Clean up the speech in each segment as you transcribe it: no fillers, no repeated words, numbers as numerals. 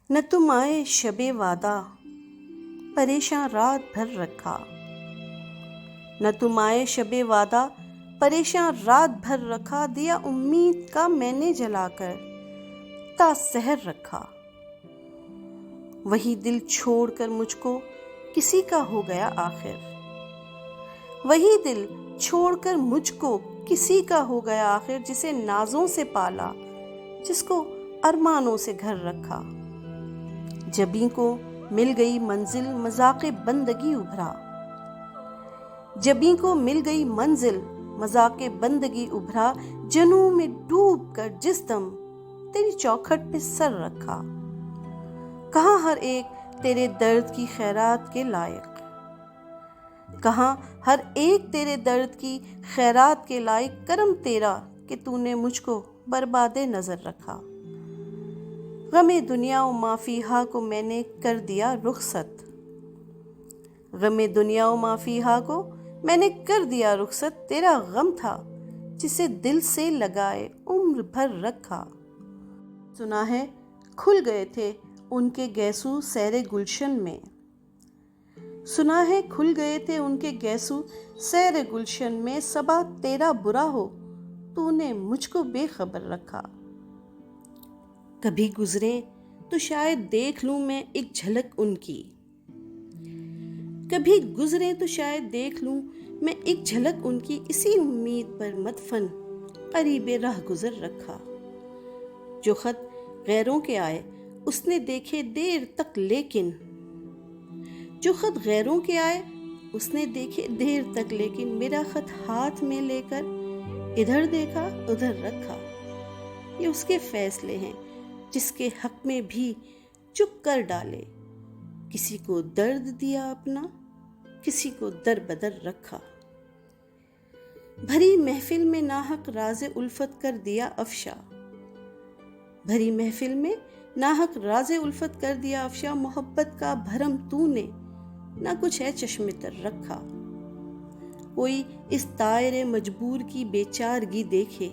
نہ تم آئے شب وعدہ پریشاں رات بھر رکھا، نہ تم آئے شب وعدہ پریشاں رات بھر رکھا، دیا امید کا میں نے جلا کر تا سحر رکھا۔ وہی دل چھوڑ کر مجھ کو کسی کا ہو گیا آخر، وہی دل چھوڑ کر مجھ کو کسی کا ہو گیا آخر، جسے نازوں سے پالا، جس کو ارمانوں سے گھر رکھا۔ جبیں کو مل گئی منزل مذاق بندگی ابھرا، جبیں کو مل گئی منزل مذاق بندگی ابھرا، جنوں میں ڈوب کر جس دم تیری چوکھٹ پہ سر رکھا۔ کہاں ہر ایک تیرے درد کی خیرات کے لائق، کہاں ہر ایک تیرے درد کی خیرات کے لائق، کرم تیرا کہ تو نے مجھ کو برباد نظر رکھا۔ غم دنیا و ما فیہا کو میں نے کر دیا رخصت، غم دنیا و ما فیہا کو میں نے کر دیا رخصت، تیرا غم تھا جسے دل سے لگائے عمر بھر رکھا۔ سنا ہے کھل گئے تھے ان کے گیسو سیر گلشن میں، سنا ہے کھل گئے تھے ان کے گیسو سیر گلشن میں، صبا تیرا برا ہو تو نے مجھ کو بے خبر رکھا۔ کبھی گزرے تو شاید دیکھ لوں میں ایک جھلک ان کی، کبھی گزرے تو شاید دیکھ لوں میں ایک جھلک ان کی، اسی امید پر مدفن قریب راہ گزر رکھا۔ جو خط غیروں کے آئے اس نے دیکھے دیر تک لیکن، جو خط غیروں کے آئے اس نے دیکھے دیر تک لیکن، میرا خط ہاتھ میں لے کر ادھر دیکھا ادھر رکھا۔ یہ اس کے فیصلے ہیں جس کے حق میں بھی چپ کر ڈالے، کسی کو درد دیا اپنا کسی کو در بدر رکھا۔ بھری محفل میں ناحق راز الفت کر دیا افشا، بھری محفل میں ناحق راز الفت کر دیا افشا، محبت کا بھرم تو نے نہ کچھ ہے چشم تر رکھا۔ کوئی اس طائر مجبور کی بے چارگی دیکھے،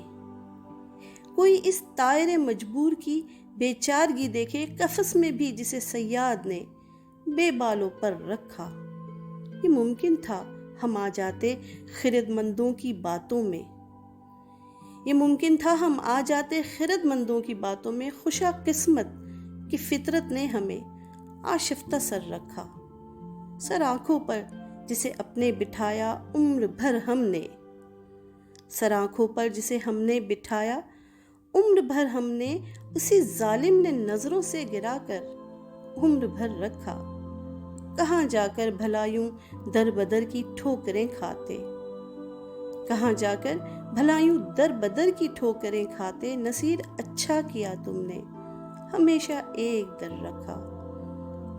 کوئی اس طائر مجبور کی بے چارگی دیکھے، قفس میں بھی جسے صیاد نے بے بالوں پر رکھا۔ یہ ممکن تھا ہم آ جاتے خرد مندوں کی باتوں میں، یہ ممکن تھا ہم آ جاتے خرد مندوں کی باتوں میں، خوشا قسمت کی فطرت نے ہمیں آشفتہ سر رکھا۔ سر آنکھوں پر جسے اپنے بٹھایا عمر بھر ہم نے، سر آنکھوں پر جسے ہم نے بٹھایا عمر بھر ہم نے، اسی ظالم نے نظروں سے گرا کر عمر بھر رکھا۔ کہاں جا کر بھلا یوں در بدر کی ٹھوکریں کھاتے، کہاں جا کر بھلا یوں در بدر کی ٹھوکریں کھاتے، نصیر اچھا کیا تم نے ہمیشہ ایک در رکھا،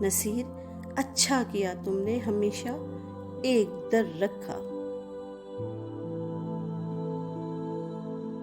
نصیر اچھا کیا تم نے ہمیشہ ایک در رکھا۔